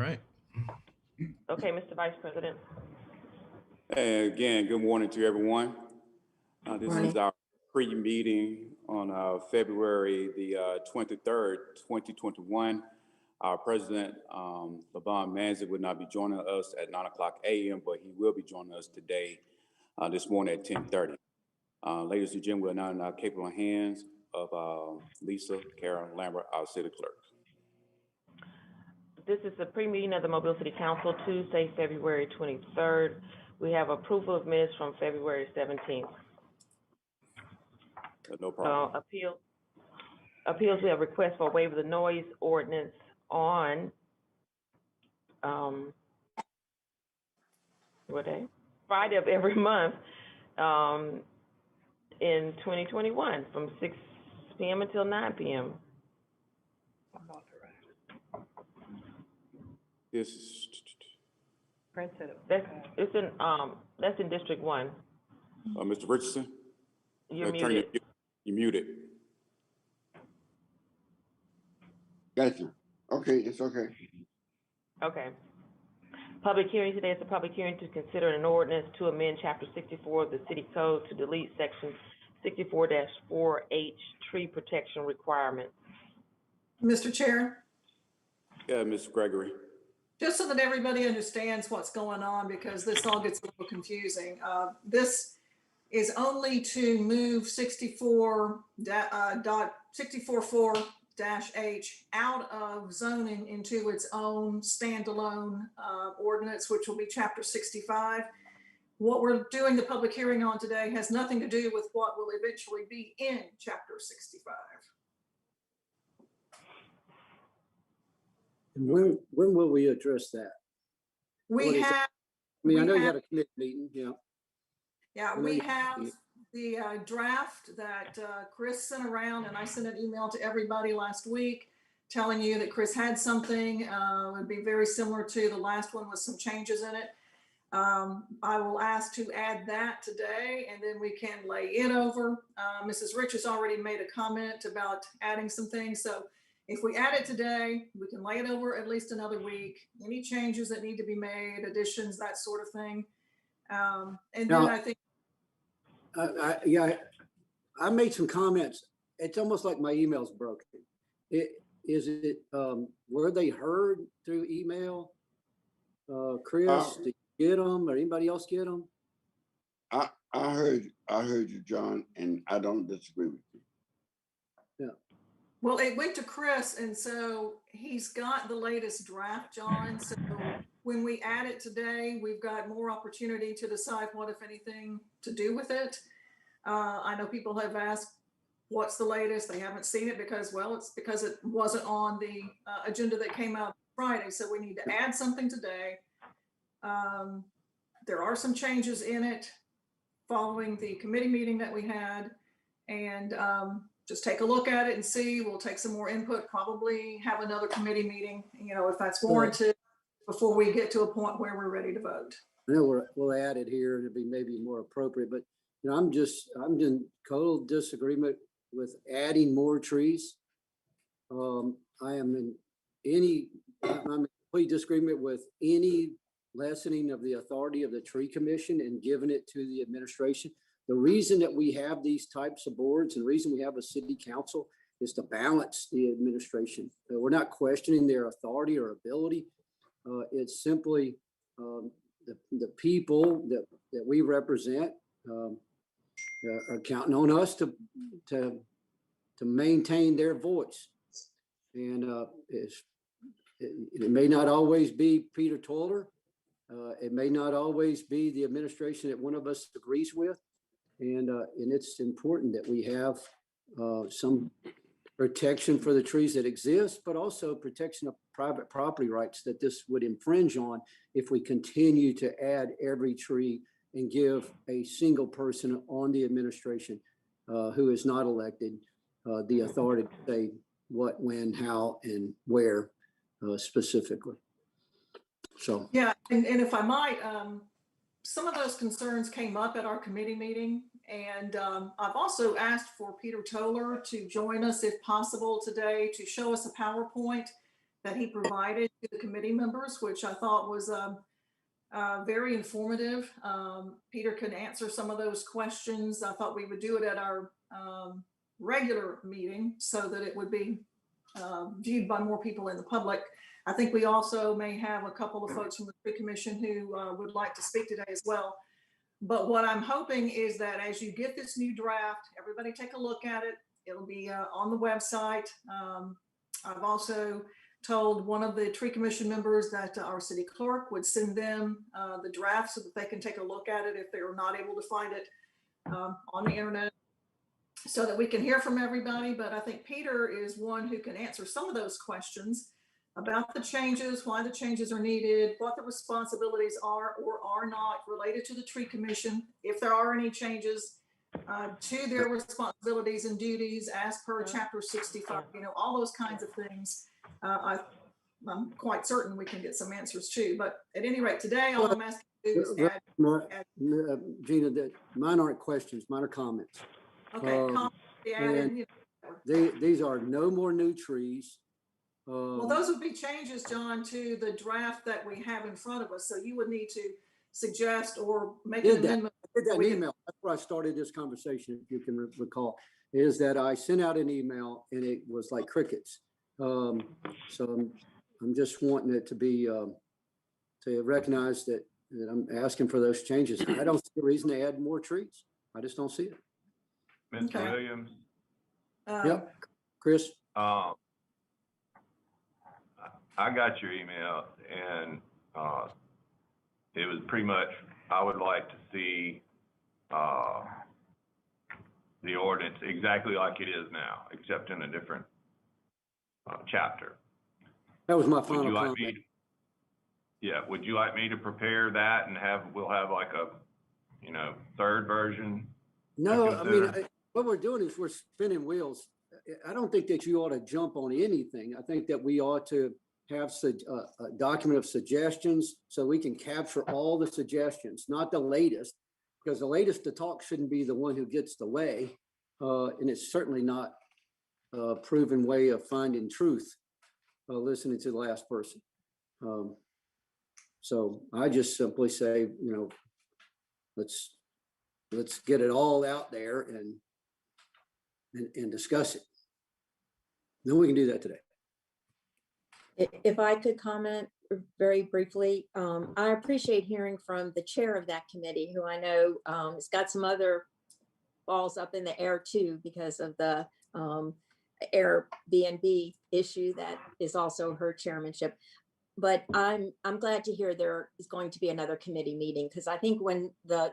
right. Okay, Mr. Vice President. Hey, again, good morning to everyone. This is our pre-meeting on February the 23rd, 2021. Our President, LaVon Manzi, would not be joining us at 9 o'clock a.m., but he will be joining us today, this morning at 10:30. Ladies and gentlemen, we're now in our capable hands of Lisa Karen Lambert, our City Clerk. This is the pre-meeting of the Mobile City Council, Tuesday, February 23rd. We have approval of minutes from February 17th. No problem. Appeals, we have requests for waiver of the noise ordinance on what day? Friday of every month in 2021 from 6 p.m. until 9 p.m. This is That's in District 1. Mr. Richardson. You're muted. You're muted. Gotcha. Okay, it's okay. Okay. Public hearing today is a public hearing to consider an ordinance to amend Chapter 64 of the City Code to delete Section 64-4H tree protection requirements. Mr. Chair, Yeah, Mr. Gregory. just so that everybody understands what's going on, because this all gets a little confusing. This is only to move 64.4-H out of zoning into its own standalone ordinance, which will be Chapter 65. What we're doing the public hearing on today has nothing to do with what will eventually be in Chapter 65. And when will we address that? We have. I mean, I know you had a committee meeting, yeah. Yeah, we have the draft that Chris sent around, and I sent an email to everybody last week telling you that Chris had something. It would be very similar to the last one with some changes in it. I will ask to add that today, and then we can lay it over. Mrs. Rich has already made a comment about adding some things. So if we add it today, we can lay it over at least another week. Any changes that need to be made, additions, that sort of thing. And then I think. I made some comments. It's almost like my email's broken. Were they heard through email? Chris, did you get them, or anybody else get them? I heard you, John, and I don't disagree with you. Yeah. Well, it went to Chris, and so he's got the latest draft, John. So when we add it today, we've got more opportunity to decide what, if anything, to do with it. I know people have asked, what's the latest? They haven't seen it because, well, it's because it wasn't on the agenda that came out Friday. So we need to add something today. There are some changes in it following the committee meeting that we had, and just take a look at it and see. We'll take some more input, probably have another committee meeting, if that's warranted, before we get to a point where we're ready to vote. I know we'll add it here, and it'll be maybe more appropriate, but I'm in total disagreement with adding more trees. I'm in complete disagreement with any lessening of the authority of the tree commission and giving it to the administration. The reason that we have these types of boards and the reason we have a city council is to balance the administration. We're not questioning their authority or ability. It's simply the people that we represent are counting on us to maintain their voice. And it may not always be Peter Toller. It may not always be the administration that one of us agrees with. And it's important that we have some protection for the trees that exist, but also protection of private property rights that this would infringe on if we continue to add every tree and give a single person on the administration who is not elected the authority to say what, when, how, and where specifically. So yeah, and if I might, some of those concerns came up at our committee meeting, and I've also asked for Peter Toller to join us if possible today to show us a PowerPoint that he provided to the committee members, which I thought was very informative. Peter could answer some of those questions. I thought we would do it at our regular meeting so that it would be viewed by more people in the public. I think we also may have a couple of folks from the Tree Commission who would like to speak today as well. But what I'm hoping is that as you get this new draft, everybody take a look at it. It'll be on the website. I've also told one of the Tree Commission members that our city clerk would send them the draft so that they can take a look at it if they're not able to find it on the internet, so that we can hear from everybody. But I think Peter is one who can answer some of those questions about the changes, why the changes are needed, what the responsibilities are or are not related to the Tree Commission, if there are any changes to their responsibilities and duties as per Chapter 65, all those kinds of things. I'm quite certain we can get some answers too. But at any rate, today, all I'm asking you to do is add. Gina, mine aren't questions, mine are comments. Okay, comments be added, These are no more new trees. Well, those would be changes, John, to the draft that we have in front of us. So you would need to suggest or make an amendment. I did that email. That's where I started this conversation, if you can recall, is that I sent out an email and it was like crickets. So I'm just wanting it to be, to recognize that I'm asking for those changes. I don't see a reason to add more trees. I just don't see it. Mr. Okay. Williams? Yep. Chris? I got your email, and it was pretty much, I would like to see the ordinance exactly like it is now, except in a different chapter. That was my Would final you like comment. me? Yeah, would you like me to prepare that and we'll have like a, third version? No, I mean, consider? what we're doing is we're spinning wheels. I don't think that you ought to jump on anything. I think that we ought to have a document of suggestions so we can capture all the suggestions, not the latest, because the latest to talk shouldn't be the one who gets the way. And it's certainly not a proven way of finding truth, listening to the last person. So I just simply say, let's get it all out there and discuss it. Then we can do that today. If I could comment very briefly, I appreciate hearing from the chair of that committee, who I know has got some other balls up in the air too, because of the Airbnb issue that is also her chairmanship. But I'm glad to hear there is going to be another committee meeting, because I think when the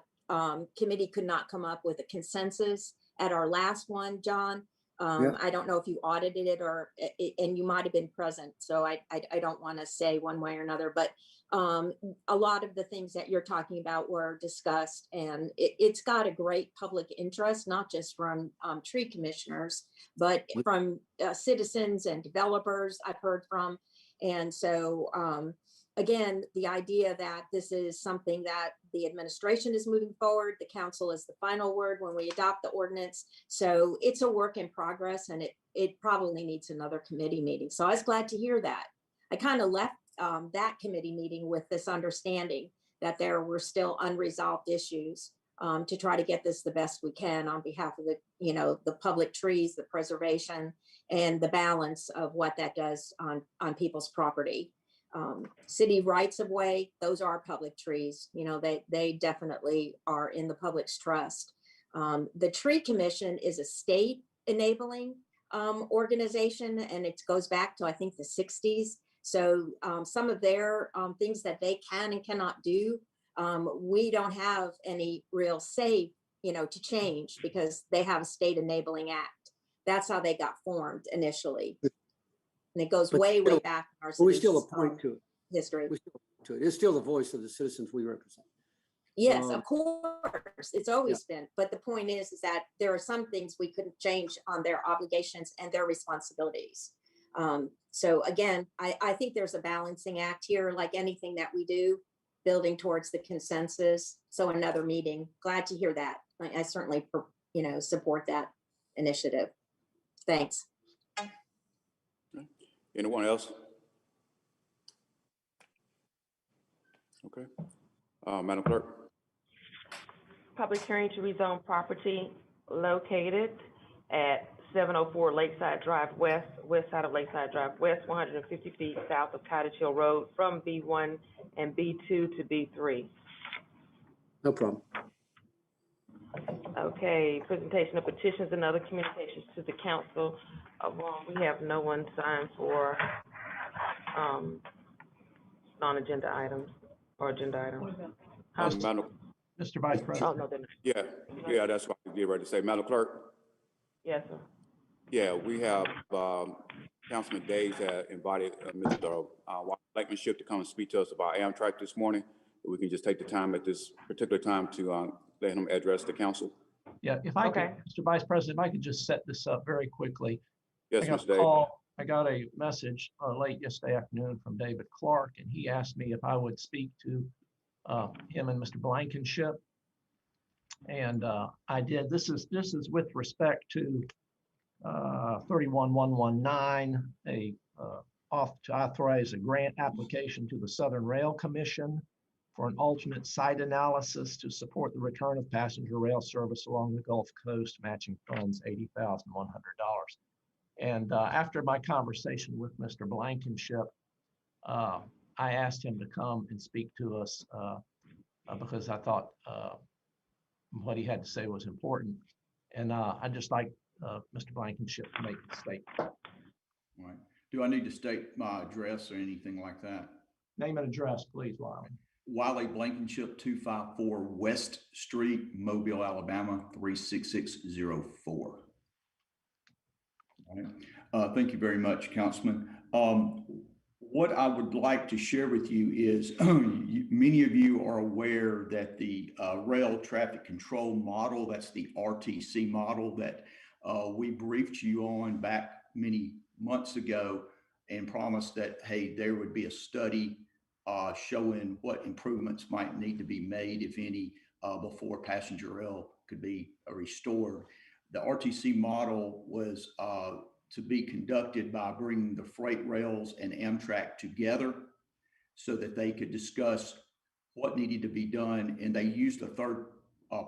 committee could not come up with a consensus at our last one, John, I don't know if you audited it and you might have been present. So I don't want to say one way or another, but a lot of the things that you're talking about were discussed, and it's got a great public interest, not just from tree commissioners, but from citizens and developers I've heard from. And so, again, the idea that this is something that the administration is moving forward, the council is the final word when we adopt the ordinance. So it's a work in progress, and it probably needs another committee meeting. So I was glad to hear that. I kind of left that committee meeting with this understanding that there were still unresolved issues to try to get this the best we can on behalf of the public trees, the preservation, and the balance of what that does on people's property. City rights of way, those are public trees. They definitely are in the public's trust. The Tree Commission is a state enabling organization, and it goes back to, I think, the 60s. So some of their things that they can and cannot do, we don't have any real say, to change, because they have a state enabling act. That's how they got formed initially. And it goes way back in our We still appoint to it. History. We still appoint to it. It's still the voice of the citizens we represent. Yes, of course, it's always been. But the point is that there are some things we couldn't change on their obligations and their responsibilities. So again, I think there's a balancing act here, like anything that we do, building towards the consensus. So another meeting, glad to hear that. I certainly, support that initiative. Thanks. Anyone else? Okay. Madam Clerk? Public hearing to rezone property located at 704 Lakeside Drive West, west side of Lakeside Drive West, 150 feet south of Cottage Hill Road, from B1 and B2 to B3. No problem. Okay, presentation of petitions and other communications to the council. We have no one signed for non-agenda items or agenda items. Madam, Mr. Vice Oh, President. no, they're not. yeah, that's what I was getting ready to say. Madam Clerk? Yes, sir. Yeah, we have Councilman Days had invited Mr. Blankenship to come and speak to us about Amtrak this morning. We can just take the time at this particular time to let him address the council. Yeah, if I could, Okay. Mr. Vice President, if I could just set this up very quickly. Yes, I got Mr. a Days. call, I got a message late yesterday afternoon from David Clark, and he asked me if I would speak to him and Mr. Blankenship. And I did. This is with respect to 31119, to authorize a grant application to the Southern Rail Commission for an alternate site analysis to support the return of passenger rail service along the Gulf Coast, matching funds $80,100. And after my conversation with Mr. Blankenship, I asked him to come and speak to us because I thought what he had to say was important. And I'd just like Mr. Blankenship to make the statement. All right. Do I need to state my address or anything like that? Name and address, please, Wiley. Wiley Blankenship, 254 West Street, Mobile, Alabama, 36604. All right. Thank you very much, Councilman. What I would like to share with you is many of you are aware that the rail traffic control model, that's the RTC model that we briefed you on back many months ago and promised that, hey, there would be a study showing what improvements might need to be made, if any, before passenger rail could be restored. The RTC model was to be conducted by bringing the freight rails and Amtrak together so that they could discuss what needed to be done. And they used a third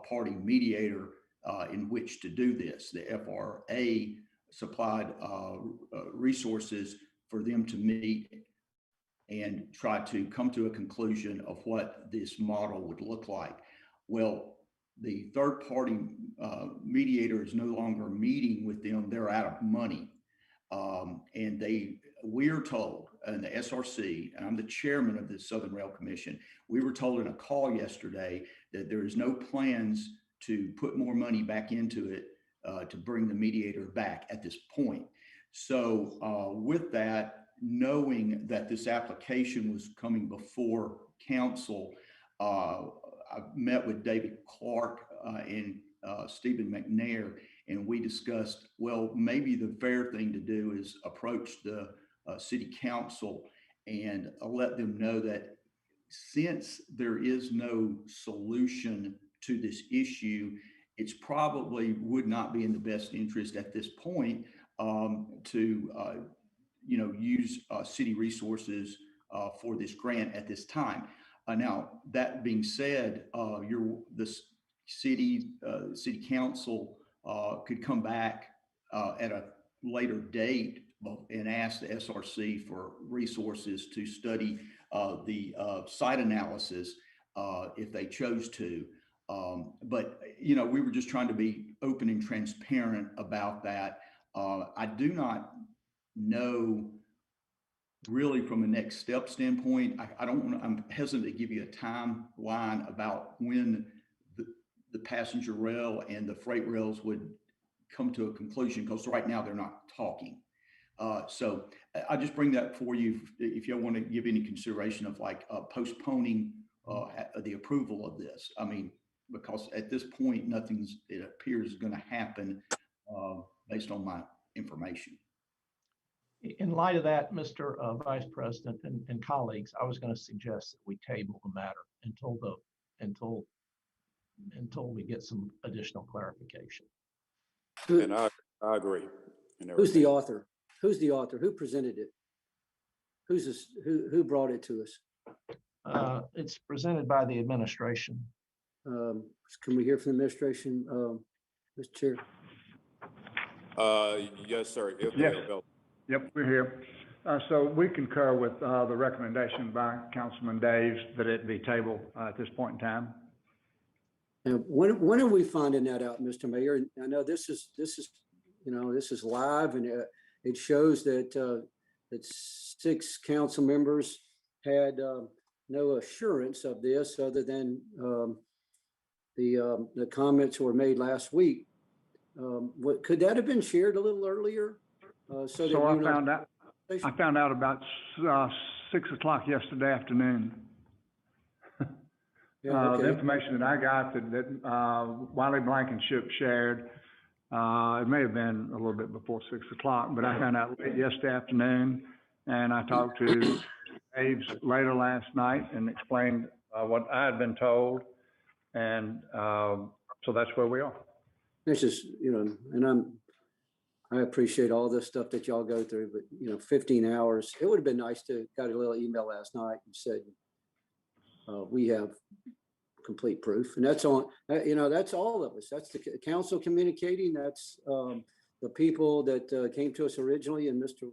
party mediator in which to do this. The FRA supplied resources for them to meet and try to come to a conclusion of what this model would look like. Well, the third party mediator is no longer meeting with them. They're out of money. And we're told, and the SRC, and I'm the chairman of the Southern Rail Commission, we were told in a call yesterday that there is no plans to put more money back into it to bring the mediator back at this point. So with that, knowing that this application was coming before council, I met with David Clark and Stephen McNair, and we discussed, well, maybe the fair thing to do is approach the city council and let them know that since there is no solution to this issue, it's probably would not be in the best interest at this point to use city resources for this grant at this time. Now, that being said, the city council could come back at a later date and ask the SRC for resources to study the site analysis if they chose to. But we were just trying to be open and transparent about that. I do not know really from a next step standpoint. I'm hesitant to give you a timeline about when the passenger rail and the freight rails would come to a conclusion, because right now they're not talking. So I just bring that for you if you want to give any consideration of like postponing the approval of this. I mean, because at this point, it appears going to happen based on my information. In light of that, Mr. Vice President and colleagues, I was going to suggest that we table the matter until we get some additional clarification. And I agree. Who's the author? Who's the author? Who presented it? Who brought it to us? It's presented by the administration. Can we hear from the administration, Mr. Chair? Yes, sir. If Yes. they're available. Yep, we're here. So we concur with the recommendation by Councilman Daves that it be tabled at this point in time. And when are we finding that out, Mr. Mayor? And I know this is live, and it shows that that 6 council members had no assurance of this other than the comments were made last week. What could that have been shared a little earlier? So that I found out about 6 o'clock yesterday afternoon. Yeah, okay. The information that I got that Wiley Blankenship shared, it may have been a little bit before 6 o'clock, but I found out late yesterday afternoon, and I talked to Abe's later last night and explained what I had been told, and so that's where we are. This is, and I appreciate all this stuff that y'all go through, but 15 hours, it would have been nice to got a little email last night and said, we have complete proof. And that's on, that's all of us. That's the council communicating. That's the people that came to us originally in Mr.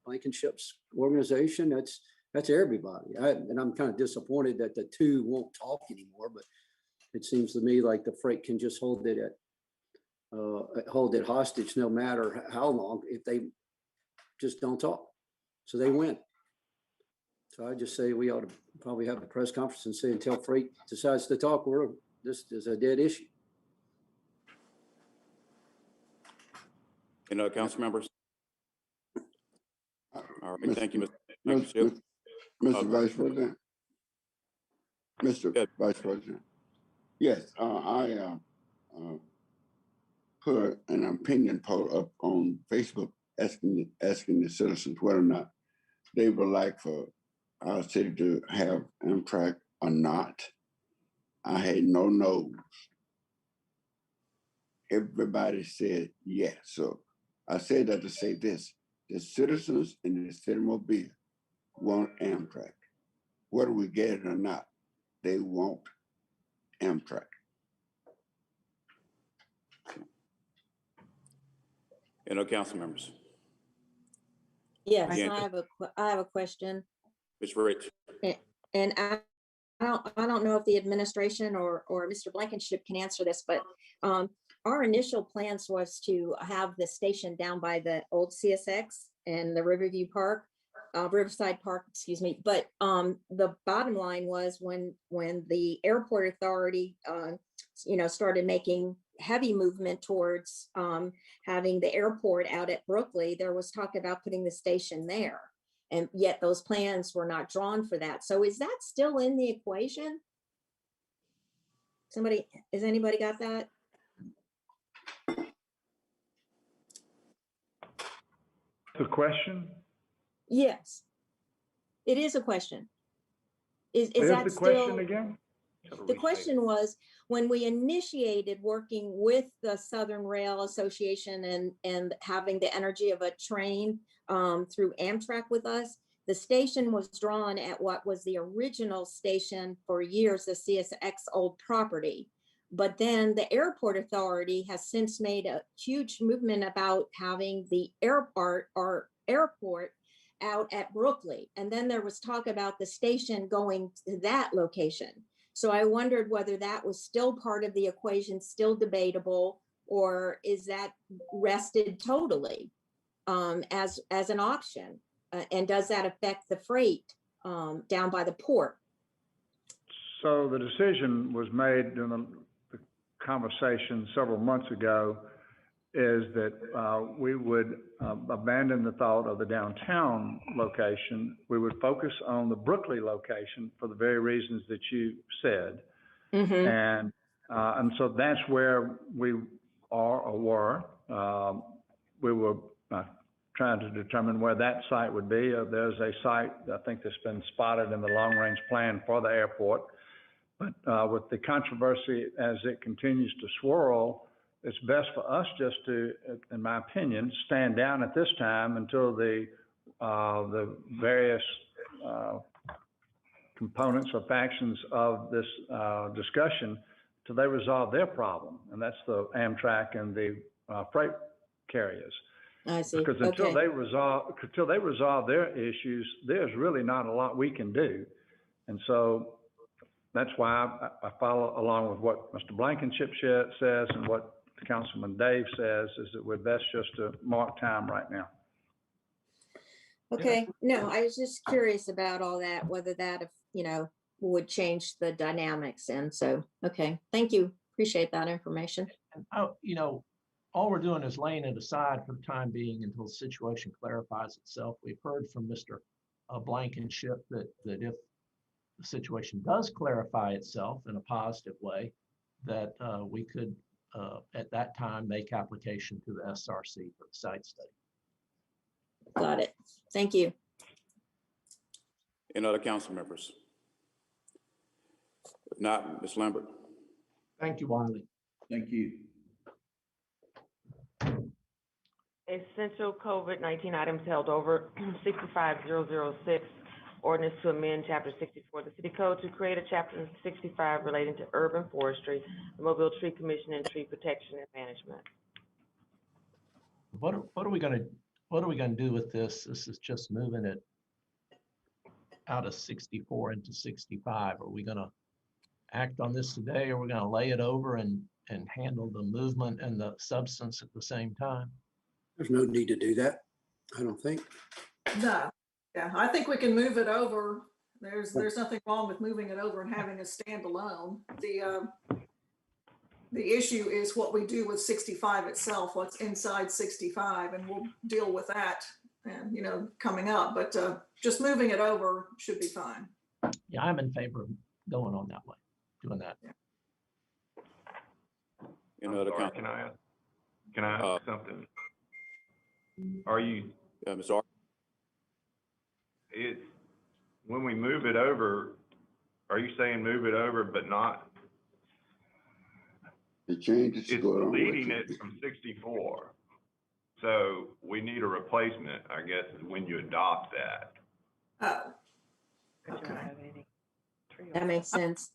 Blankenship's organization. That's everybody. And I'm kind of disappointed that the 2 won't talk anymore, but it seems to me like the freight can just hold it hostage no matter how long if they just don't talk. So they win. So I just say we ought to probably have a press conference and say until freight decides to talk, this is a dead issue. Any other council members? All right, thank you, Mr. Mr. Vice President. Mr. Vice President. Yes, I put an opinion poll up on Facebook asking the citizens whether or not they would like for our city to have Amtrak or not. I had no no's. Everybody said yes. So I said that to say this: the citizens in the city of Mobile want Amtrak. Whether we get it or not, they want Amtrak. Any other council members? Yes, Again, I have a question. Ms. Rich. And I don't know if the administration or Mr. Blankenship can answer this, but our initial plans was to have the station down by the old CSX and the Riverside Park, excuse me. But the bottom line was when the airport authority, started making heavy movement towards having the airport out at Brookley, there was talk about putting the station there. And yet those plans were not drawn for that. So is that still in the equation? Has anybody got that? The question? Yes, it is a question. Is that the still? question again? The question was, when we initiated working with the Southern Rail Association and having the energy of a train through Amtrak with us, the station was drawn at what was the original station for years, the CSX old property. But then the airport authority has since made a huge movement about having the airport out at Brookley. And then there was talk about the station going to that location. So I wondered whether that was still part of the equation, still debatable, or is that rested totally as an option? And does that affect the freight down by the port? So the decision was made in the conversation several months ago is that we would abandon the thought of the downtown location. We would focus on the Brookley location for the very reasons that you said. Mm-hmm. And so that's where we are or were. We were trying to determine where that site would be. There's a site, I think, that's been spotted in the long-range plan for the airport. But with the controversy as it continues to swirl, it's best for us just to, in my opinion, stand down at this time until the various components or factions of this discussion till they resolve their problem, and that's the Amtrak and the freight carriers. I see. Because until Okay. they resolve their issues, there's really not a lot we can do. And so that's why I follow along with what Mr. Blankenship says and what Councilman Dave says, is that we're best just to mark time right now. Okay, no, I was just curious about all that, whether that, would change the dynamics. And so, okay, thank you. Appreciate that information. And, all we're doing is laying it aside for the time being until the situation clarifies itself. We've heard from Mr. Blankenship that if the situation does clarify itself in a positive way, that we could, at that time, make application to the SRC for the site study. Got it. Thank you. Any other council members? If not, Ms. Lambert. Thank you, Wiley. Thank you. Essential COVID-19 items held over. 65006, ordinance to amend chapter 64 of the city code to create a chapter 65 relating to urban forestry, the Mobile Tree Commission, and tree protection and management. What are we gonna do with this? This is just moving it out of 64 into 65. Are we gonna act on this today, or are we gonna lay it over and handle the movement and the substance at the same time? There's no need to do that, I don't think. No, yeah, I think we can move it over. There's nothing wrong with moving it over and having a standalone. The issue is what we do with 65 itself, what's inside 65, and we'll deal with that, and coming up. But just moving it over should be fine. Yeah, I'm in favor of going on that way, doing that. Any other Sorry, council? can I ask something? Are you, Ms. Art? when we move it over, are you saying move it over but not, The changes it's go on. deleting it from 64? So we need a replacement, I guess, is when you adopt that. Oh, okay. That makes sense.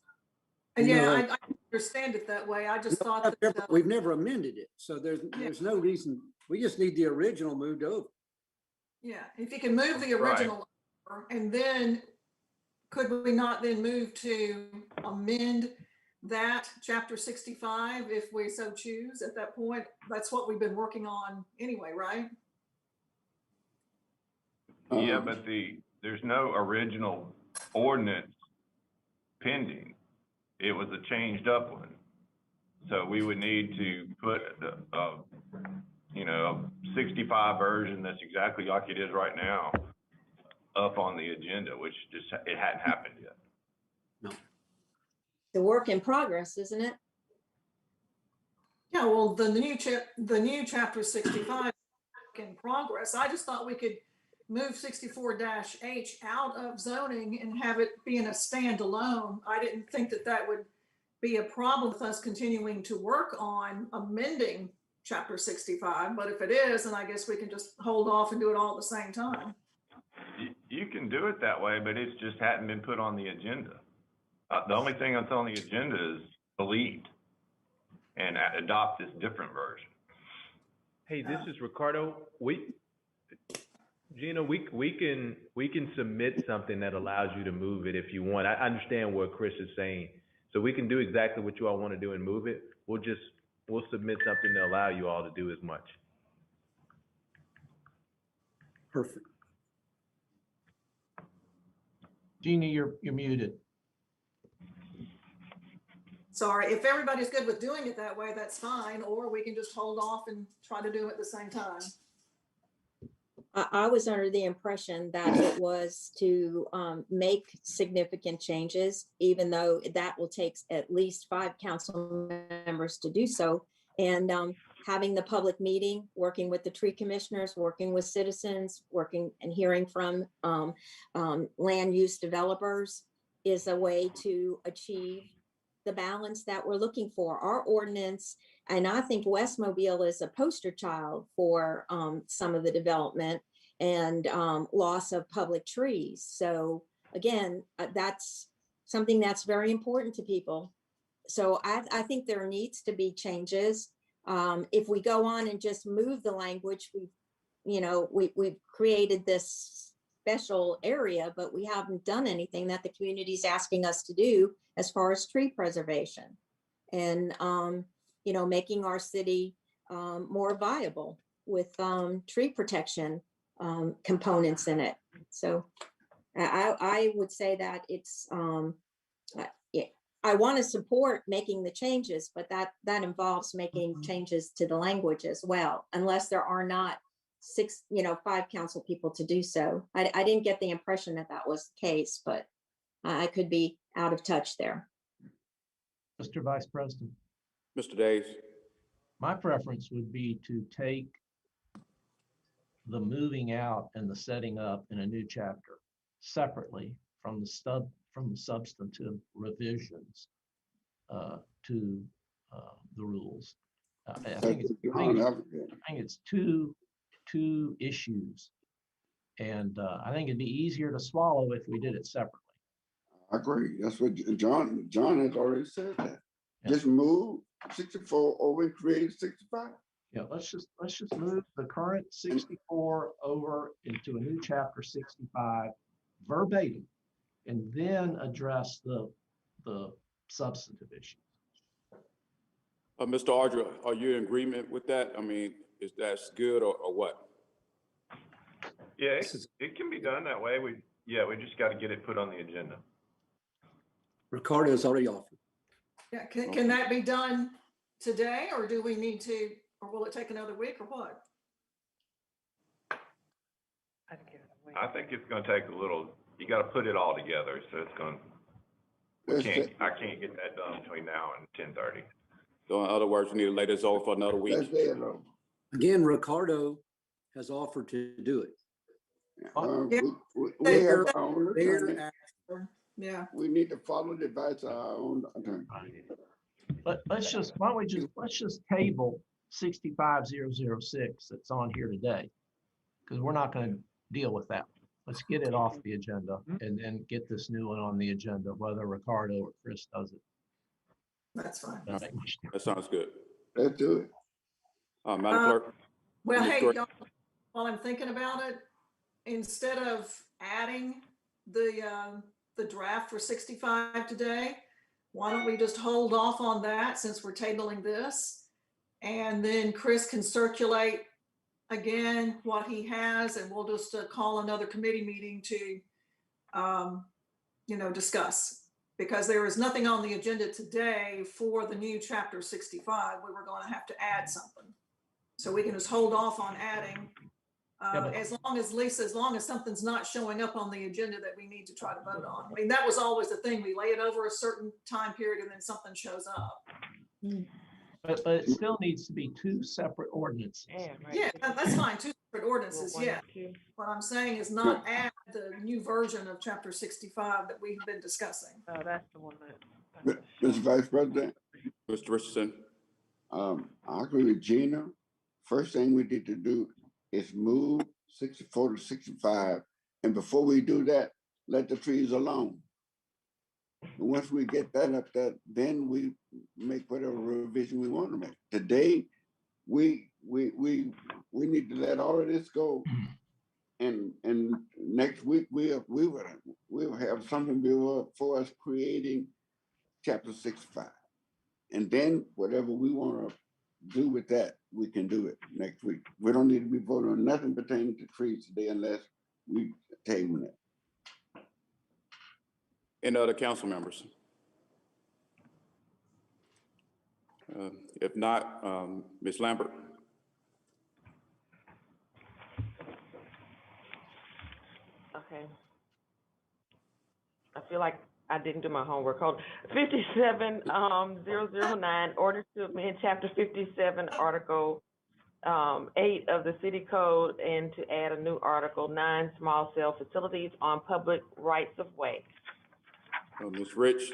Yeah, I understand it that way. I just thought that. We've never amended it, so there's no reason. We just need the original moved over. Yeah, if you can move the original over, and then could we not then move to amend that chapter 65 if we so choose at that point? That's what we've been working on anyway, right? Yeah, but there's no original ordinance pending. It was a changed up one. So we would need to put a 65 version that's exactly like it is right now up on the agenda, which it hadn't happened yet. No. The work in progress, isn't it? Yeah, well, the new chapter 65 is in progress. I just thought we could move 64-H out of zoning and have it being a standalone. I didn't think that would be a problem with us continuing to work on amending chapter 65, but if it is, then I guess we can just hold off and do it all at the same time. You can do it that way, but it's just hadn't been put on the agenda. The only thing that's on the agenda is delete and adopt this different version. Hey, this is Ricardo. Gina, we can submit something that allows you to move it if you want. I understand what Chris is saying. So we can do exactly what you all want to do and move it. We'll submit something to allow you all to do as much. Perfect. Gina, you're muted. Sorry, if everybody's good with doing it that way, that's fine, or we can just hold off and try to do it at the same time. I was under the impression that it was to make significant changes, even though that will take at least 5 council members to do so. And having the public meeting, working with the tree commissioners, working with citizens, working and hearing from land use developers is a way to achieve the balance that we're looking for. Our ordinance, and I think West Mobile is a poster child for some of the development and loss of public trees. So again, that's something that's very important to people. So I think there needs to be changes. If we go on and just move the language, we've created this special area, but we haven't done anything that the community is asking us to do as far as tree preservation and, making our city more viable with tree protection components in it. So I would say that it's, I want to support making the changes, but that involves making changes to the language as well, unless there are not 5 council people to do so. I didn't get the impression that that was the case, but I could be out of touch there. Mr. Vice President, Mr. Days. my preference would be to take the moving out and the setting up in a new chapter separately from the substantive revisions to the rules. I think it's two issues, and I think it'd be easier to swallow if we did it separately. I agree. That's what John has already said that. Yeah. Just move 64 over and create 65. Yeah, let's just move the current 64 over into a new chapter 65 verbatim, and then address the substantive issues. Mr. Ardra, are you in agreement with that? I mean, is that good or what? Yeah, it can be done that way. We just got to get it put on the agenda. Ricardo has already offered. Yeah, can that be done today, or do we need to, or will it take another week, or what? I think it's going to take a little. You got to put it all together, so it's going. I can't get that done between now and 10:30. So in other words, we need to lay this over for another week. Again, Ricardo has offered to do it. We have our own attorney. Yeah. We need to follow the advice of our own attorney. Let's just table 65006 that's on here today, because we're not going to deal with that. Let's get it off the agenda and then get this new one on the agenda, whether Ricardo or Chris does it. That's fine. That sounds good. Let's do it. Madam Clerk. Well, hey, y'all, while I'm thinking about it, instead of adding the draft for 65 today, why don't we just hold off on that since we're tabling this? And then Chris can circulate again what he has, and we'll just call another committee meeting to, discuss. Because there is nothing on the agenda today for the new chapter 65. We were going to have to add something. So we can just hold off on adding, as long as something's not showing up on the agenda that we need to try to vote on. I mean, that was always the thing. We lay it over a certain time period and then something shows up. But it still needs to be 2 separate ordinances. Yeah, that's fine. 2 separate ordinances, yeah. What I'm saying is not add the new version of chapter 65 that we've been discussing. Oh, that's the one Mr. Vice President. Mr. Richardson. I agree with Gina. First thing we need to do is move 64 to 65. And before we do that, let the trees alone. And once we get that up there, then we make whatever revision we want to make. Today, we need to let all of this go. And next week we will have something for us creating chapter 65. And then whatever we want to do with that, we can do it next week. We don't need to be voting on nothing pertaining to trees today unless we table it. Any other council members? If not, Ms. Lambert. Okay. I feel like I didn't do my homework. Hold 57009, order to amend chapter 57, article 8 of the city code, and to add a new article 9, small cell facilities on public rights of way. Ms. Rich,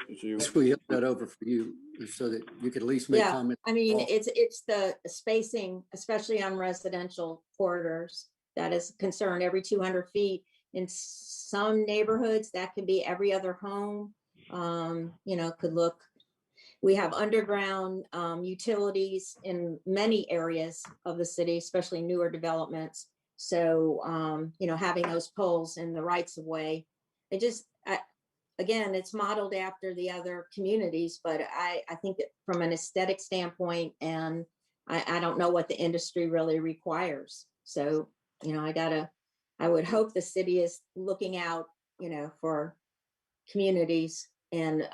We held that over for you so that you could at least make comments. I mean, it's the spacing, especially on residential corridors, that is a concern. Every 200 feet, in some neighborhoods, that can be every other home. You know, could look, we have underground utilities in many areas of the city, especially newer developments. So, you know, having those poles in the rights of way, it just, again, it's modeled after the other communities, but I think that from an aesthetic standpoint, and I don't know what the industry really requires. So, you know, I would hope the city is looking out, you know, for communities and,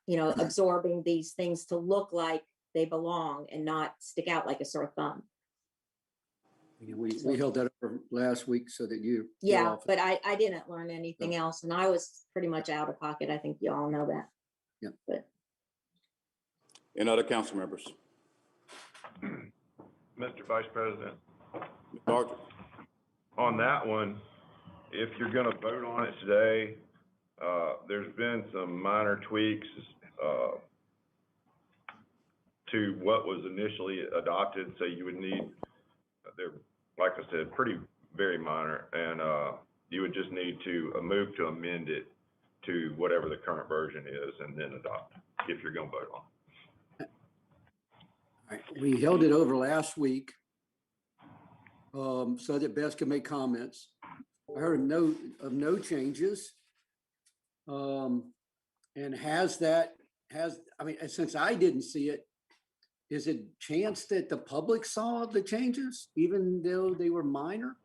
you know, absorbing these things to look like they belong and not stick out like a sore thumb. We held that over last week so that you. Yeah, but I didn't learn anything else, and I was pretty much out of pocket. I think you all know that. Yeah. But Any other council members? Mr. Vice President, Mr. Archer? on that one, if you're gonna vote on it today, there's been some minor tweaks, to what was initially adopted, so you would need, they're, like I said, very minor, and, you would just need to move to amend it to whatever the current version is and then adopt, if you're gonna vote on it. All right, we held it over last week so that Beth could make comments. I heard no changes. And I mean, since I didn't see it, is it chance that the public saw the changes, even though they were minor?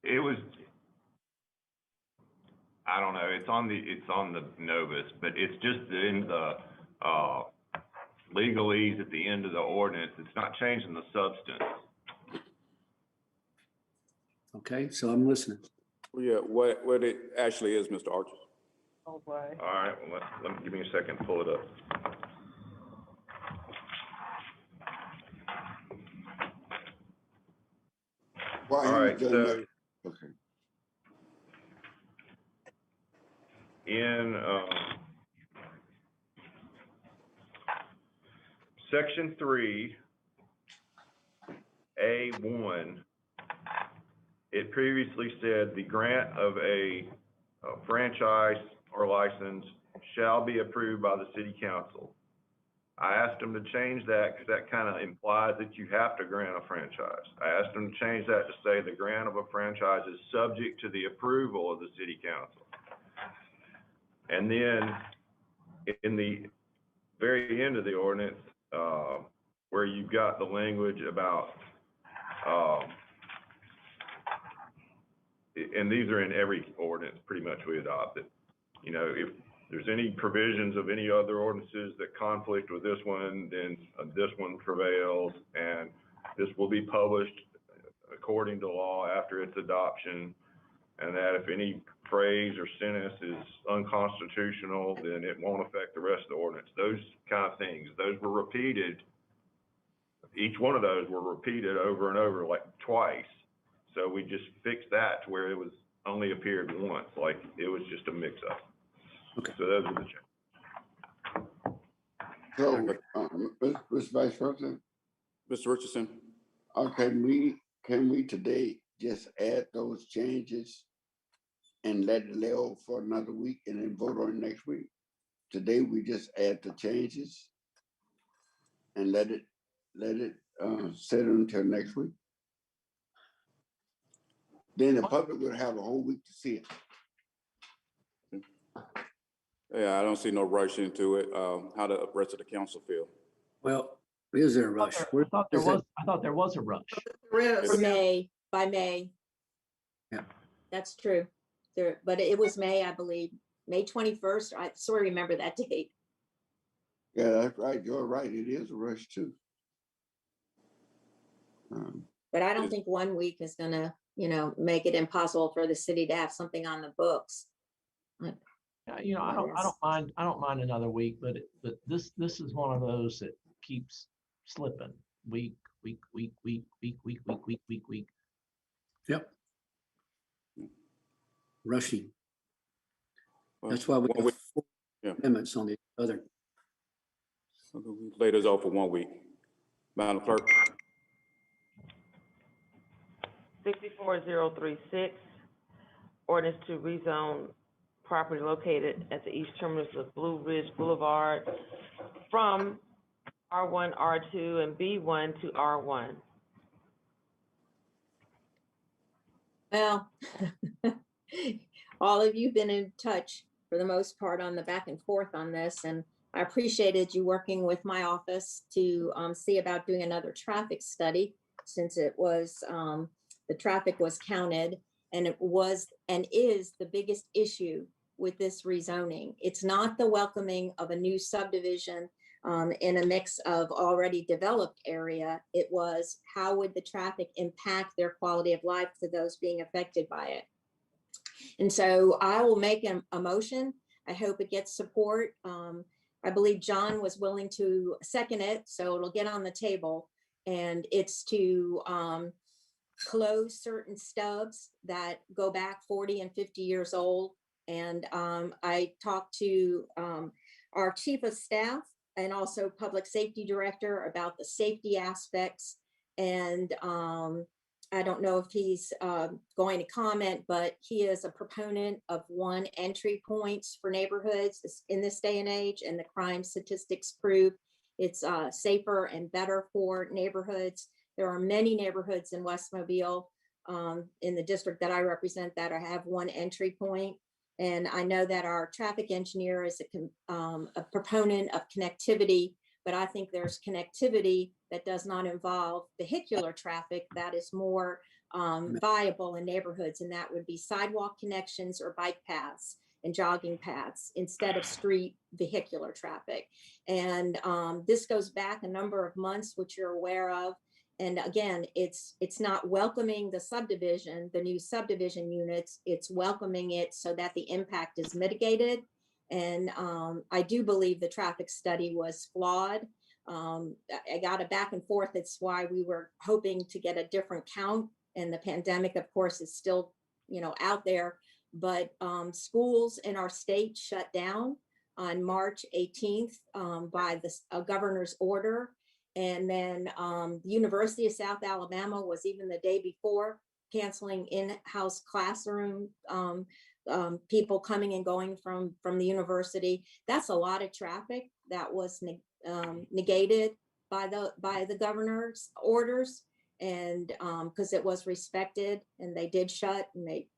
It was, I don't know, it's on the Novus, but it's just in the, legalese at the end of the ordinance. It's not changing the substance. Okay, so I'm listening. Well, yeah, what it actually is, Mr. Archer. oh boy. All right, well, let me, give me a second to pull it up. Why All right, you so done that? Okay. in, Section 3, A1, it previously said the grant of a franchise or license shall be approved by the city council. I asked them to change that because that kind of implies that you have to grant a franchise. I asked them to change that to say the grant of a franchise is subject to the approval of the city council. And then in the very end of the ordinance, where you've got the language about, and these are in every ordinance pretty much we adopted. You know, if there's any provisions of any other ordinances that conflict with this one, then this one prevails, and this will be published according to law after its adoption, and that if any phrase or sentence is unconstitutional, then it won't affect the rest of the ordinance. Those kind of things, those were repeated. Each one of those were repeated over and over, like twice. So we just fixed that to where it was only appeared once, like it was just a mix-up. Okay. So those are the changes. So, Mr. Vice President, Mr. Richardson? can we today just add those changes and let it lay over for another week and then vote on it next week? Today, we just add the changes and let it sit until next week. Then the public will have a whole week to see it. Yeah, I don't see no rush into it. How the rest of the council feel? Well, is there a rush? I thought there was a rush. There is. by May. Yeah. That's true. But it was May, I believe, May 21st. I sort of remember that date. Yeah, that's right. You're right. It is a rush too. But I don't think 1 week is gonna, you know, make it impossible for the city to have something on the books. Yeah, you know, I don't mind another week, but this is one of those that keeps slipping week. Yep. Rushing. Well, That's why we 1 have week. 4 Yeah. amendments on the other. Lay this off for 1 week. Madam Clerk? 64036, ordinance to rezone property located at the east terminus of Blue Ridge Boulevard from R1, R2, and B1 to R1. Well, all of you been in touch for the most part on the back and forth on this, and I appreciated you working with my office to see about doing another traffic study, since it was, the traffic was counted, and it was and is the biggest issue with this rezoning. It's not the welcoming of a new subdivision in a mix of already developed area. It was, how would the traffic impact their quality of life to those being affected by it? And so I will make a motion. I hope it gets support. I believe John was willing to second it, so it'll get on the table. And it's to close certain stubs that go back 40 and 50 years old. And I talked to our chief of staff and also public safety director about the safety aspects. And I don't know if he's going to comment, but he is a proponent of one entry points for neighborhoods in this day and age, and the crime statistics prove it's safer and better for neighborhoods. There are many neighborhoods in West Mobile, in the district that I represent, that have one entry point. And I know that our traffic engineer is a proponent of connectivity, but I think there's connectivity that does not involve vehicular traffic that is more viable in neighborhoods, and that would be sidewalk connections or bike paths and jogging paths instead of street vehicular traffic. And this goes back a number of months, which you're aware of. And again, it's not welcoming the subdivision, the new subdivision units, it's welcoming it so that the impact is mitigated. And I do believe the traffic study was flawed. I got a back and forth. It's why we were hoping to get a different count. And the pandemic, of course, is still, out there. But schools in our state shut down on March 18th by the governor's order. And then the University of South Alabama was even the day before canceling in-house classroom, people coming and going from the university. That's a lot of traffic that was negated by the governor's orders, and because it was respected, and they did shut, and they,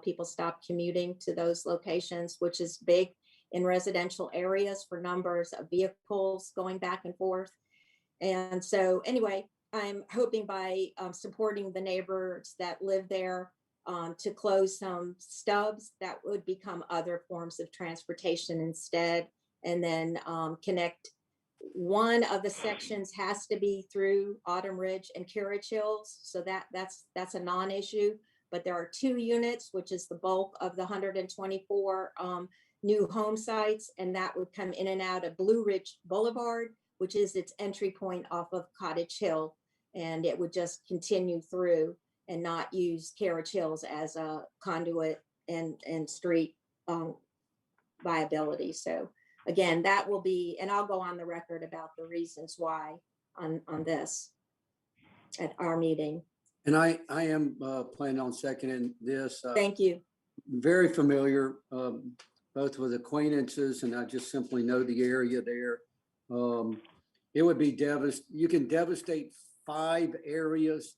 people stopped commuting to those locations, which is big in residential areas for numbers of vehicles going back and forth. And so anyway, I'm hoping by supporting the neighbors that live there to close some stubs that would become other forms of transportation instead, and then connect. One of the sections has to be through Autumn Ridge and Carriage Hills, so that's a non-issue. But there are 2 units, which is the bulk of the 124 new home sites, and that would come in and out of Blue Ridge Boulevard, which is its entry point off of Cottage Hill. And it would just continue through and not use Carriage Hills as a conduit and street viability. So again, that will be, and I'll go on the record about the reasons why on this at our meeting. And I am planning on seconding this. Thank you. Very familiar, both with acquaintances, and I just simply know the area there. It would be you can devastate 5 areas,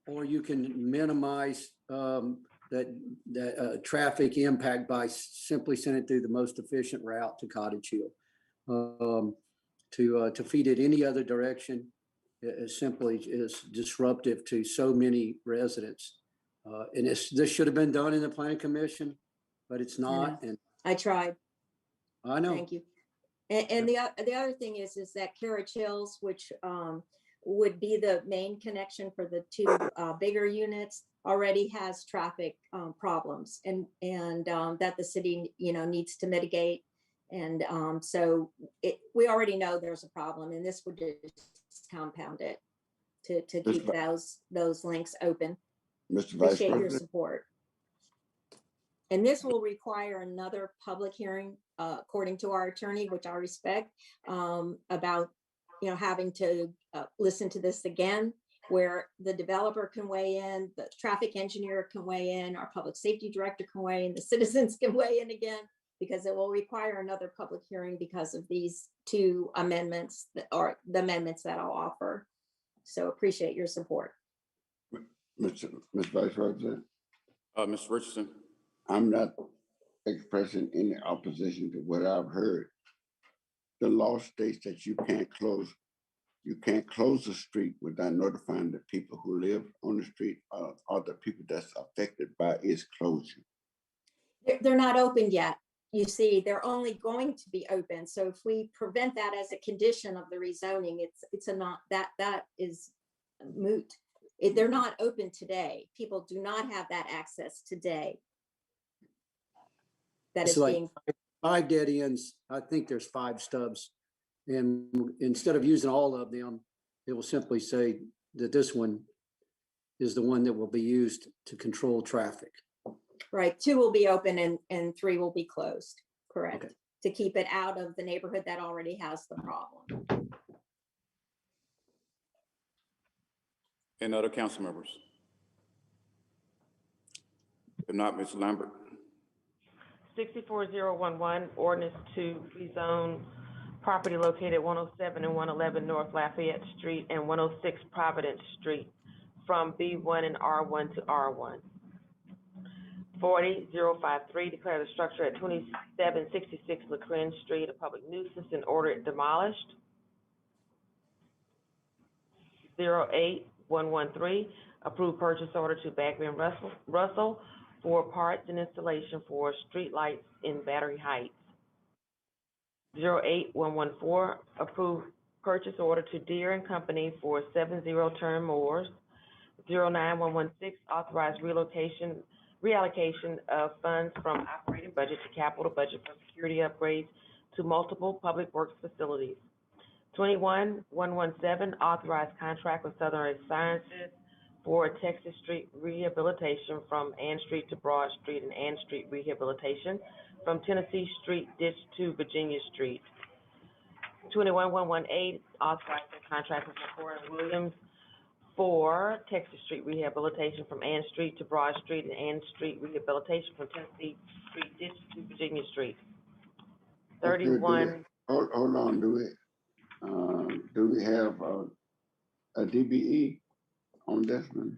or you can minimize that traffic impact by simply sending it through the most efficient route to Cottage Hill. To feed it any other direction is simply disruptive to so many residents. And this should have been done in the Planning Commission, but it's not. And I tried. I know. Thank you. And the other thing is that Carriage Hills, which would be the main connection for the 2 bigger units, already has traffic problems, and that the city needs to mitigate. And so we already know there's a problem, and this would just compound it to keep those links open. Mr. Vice Appreciate your President. support. And this will require another public hearing, according to our attorney, which I respect, about having to listen to this again. where the developer can weigh in, the traffic engineer can weigh in, our public safety director can weigh in, the citizens can weigh in again, because it will require another public hearing because of these two amendments or the amendments that I'll offer. So appreciate your support. Mr. Vice President, Mr. Richardson? I'm not expressing any opposition to what I've heard. The law states that you can't close the street without notifying the people who live on the street or the people that's affected by its closure. They're not open yet. You see, they're only going to be open. So if we prevent that as a condition of the rezoning, it's a not, that is moot. They're not open today. People do not have that access today. That It's is like being, 5 dead ends. I think there's 5 stubs. And instead of using all of them, it will simply say that this one is the one that will be used to control traffic. right, 2 will be open and 3 will be closed, correct? Okay. To keep it out of the neighborhood that already has the problem. And other council members? If not, Ms. Lambert? 64011, ordinance to rezone property located 107 and 111 North Lafayette Street and 106 Providence Street from B1 and R1 to R1. 40053, declare the structure at 2766 LaCrenne Street a public nuisance and order it demolished. 08113, approve purchase order to Bagby and Russell for parts and installation for street lights in Battery Heights. 08114, approve purchase order to Deere and Company for 7-0 turn mowers. 09116, authorize reallocation of funds from operating budget to capital budget for security upgrades to multiple public works facilities. 21117, authorize contract with Southern Sciences for Texas Street rehabilitation from Ann Street to Broad Street and Ann Street rehabilitation from Tennessee Street ditch to Virginia Street. 21118, authorize the contract with McCord and Williams for Texas Street rehabilitation from Ann Street to Broad Street and Ann Street rehabilitation from Tennessee Street ditch to Virginia Street. 31. Hold on, do we have a DBE on this one?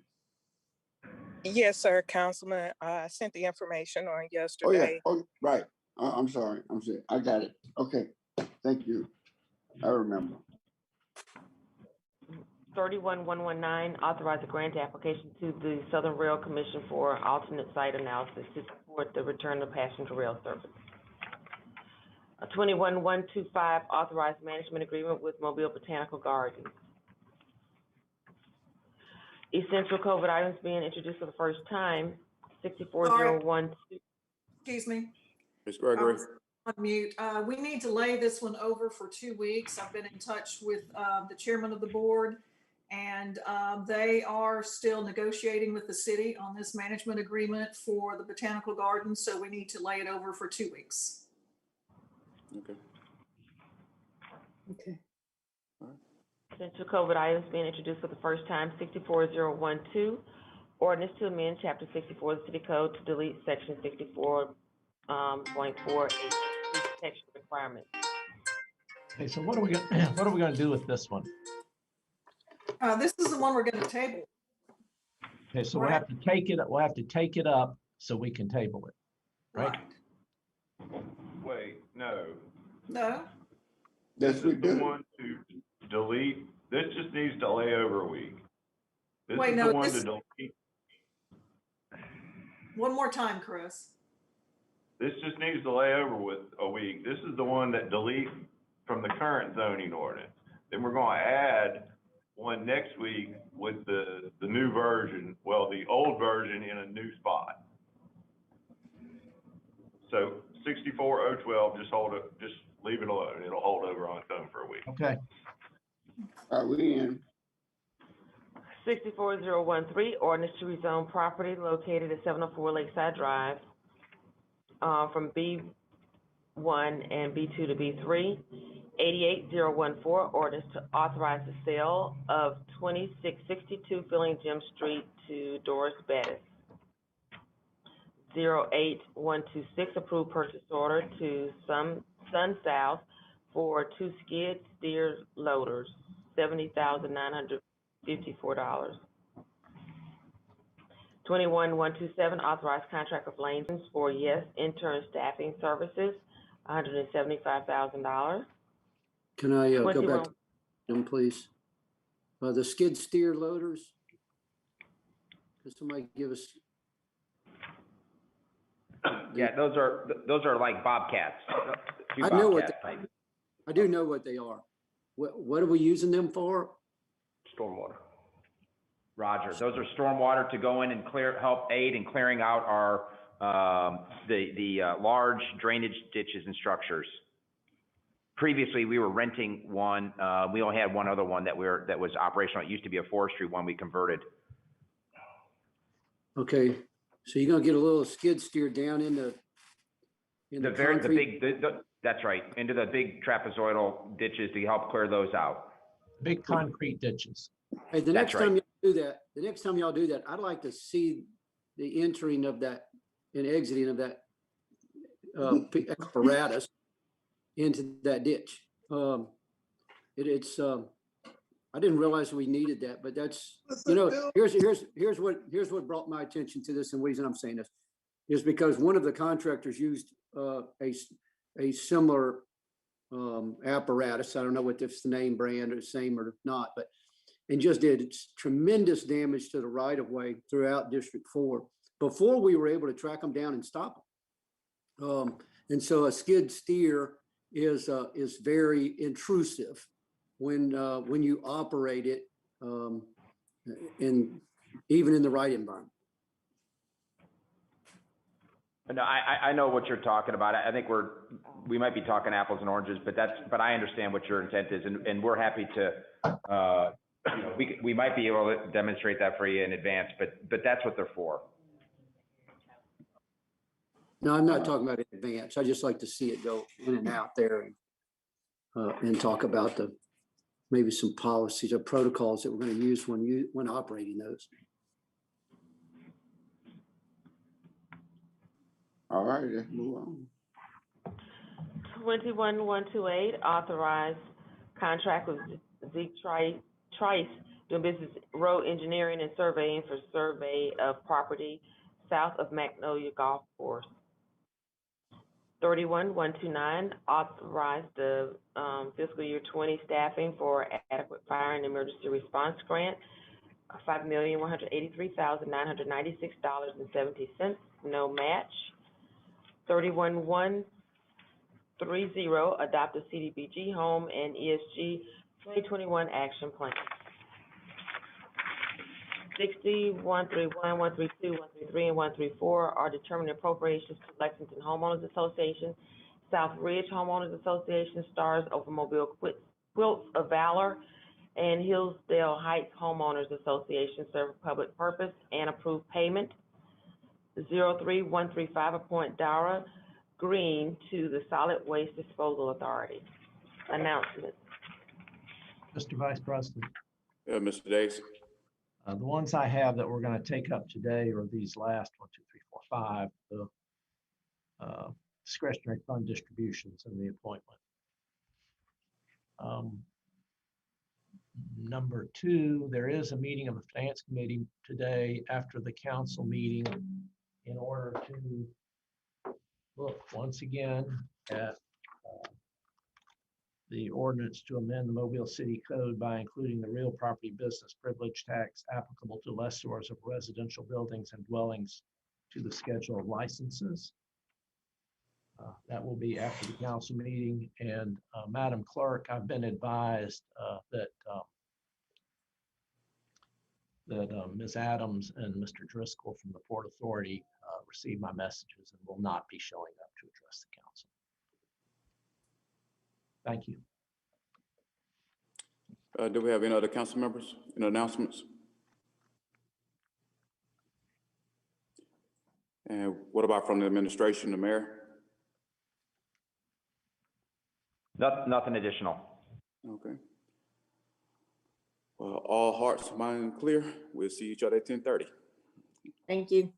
Yes, sir, Councilman. I sent the information on Oh, yeah. yesterday. Oh, right. I'm sorry. I got it. Okay. Thank you. I remember. 31119, authorize a grant application to the Southern Rail Commission for alternate site analysis to support the return of passenger rail service. 21125, authorize management agreement with Mobile Botanical Gardens. Essential COVID items being introduced for the first time, 64012. Excuse me. Ms. Gregory? On mute. We need to lay this one over for 2 weeks. I've been in touch with the chairman of the board, and they are still negotiating with the city on this management agreement for the botanical gardens. So we need to lay it over for 2 weeks. Okay. Okay. Essential COVID items being introduced for the first time, 64012. Ordinance to amend Chapter 64 of the City Code to delete Section 64.48 protection requirements. Okay, so what are we gonna do with this one? This is the one we're going to table. Okay, so we'll have to take it up so we can table it, right? Wait, no. No. Yes, This we is the do. one to delete. This just needs to lay over a week. This Wait, is no, the one this- to delete. One more time, Chris. This just needs to lay over with a week. This is the one that deletes from the current zoning ordinance. Then we're going to add one next week with the new version, well, the old version in a new spot. So 64012, just leave it alone. It'll hold over on its own for a week. Okay, Are we in? 64013, ordinance to rezone property located at 704 Lakeside Drive from B1 B1 and B2 to B3. 88014, ordinance to authorize the sale of 2662 Filling Gym Street to Doris Bettis. 08126, approved purchase order to Sun South for 2 skid steer loaders, $70,954. 21127, authorized contract of lanes for Yes Intern Staffing Services, $175,000. Can I go back 21 to them, please? The skid steer loaders? Could somebody give us? Yeah, those are like Bobcats. I know what I do know what they are. What are we using them for? Stormwater. Roger, those are stormwater to go in and help aid in clearing out our, the large drainage ditches and structures. Previously, we were renting one, we only had one other one that was operational. It used to be a forestry one we converted. Okay, so you're gonna get a little skid steer down in the concrete? That's right, into the big trapezoidal ditches to help clear those out. Big concrete ditches. Hey, the next time y'all do that, I'd like to see the entering of that and exiting of that apparatus into that ditch. I didn't realize we needed that, but that's, here's what brought my attention to this, and the reason I'm saying this is because one of the contractors used a similar apparatus. I don't know if it's the name brand or the same or not, but and just did tremendous damage to the right of way throughout District 4 before we were able to track them down and stop them. And so a skid steer is very intrusive when you operate it even in the right environment. No, I know what you're talking about. I think we might be talking apples and oranges, but I understand what your intent is, and we're happy to, we might be able to demonstrate that for you in advance, but that's what they're for. No, I'm not talking about in advance. I just like to see it go in and out there and talk about maybe some policies or protocols that we're going to use when operating those. All right, let's move on. 21128, authorized contract with Zeke Trice doing business road engineering and surveying for survey of property south of Magnolia Golf Course. 31129, authorized the fiscal year 20 staffing for adequate fire and emergency response grant, $5,183,996.70, no match. 31130, adopt a CDBG home and ESG 2021 action plan. 60, 131, 132, 133, and 134 are determined appropriations to Lexington Homeowners Association, South Ridge Homeowners Association, Stars Automobile Quilts of Valor, and Hillsdale Heights Homeowners Association serve public purpose and approve payment. 03135, appoint Dara Green to the Solid Waste Disposal Authority. Announcement. Mr. Vice President. Mr. Davis. The ones I have that we're going to take up today are these last 1, 2, 3, 4, 5, the discretionary fund distributions and the appointment. Number 2, there is a meeting of the Finance Committee today after the council meeting in order to look once again at the ordinance to amend the Mobile City Code by including the real property business privilege tax applicable to lessors of residential buildings and dwellings to the schedule of licenses. That will be after the council meeting. And Madam Clerk, I've been advised that Ms. Adams and Mr. Driscoll from the Port Authority received my messages and will not be showing up to address the council. Thank you. Do we have any other council members and announcements? And what about from the administration, the mayor? Nothing additional. Okay. Well, all hearts, mind clear. We'll see each other at 10:30. Thank you.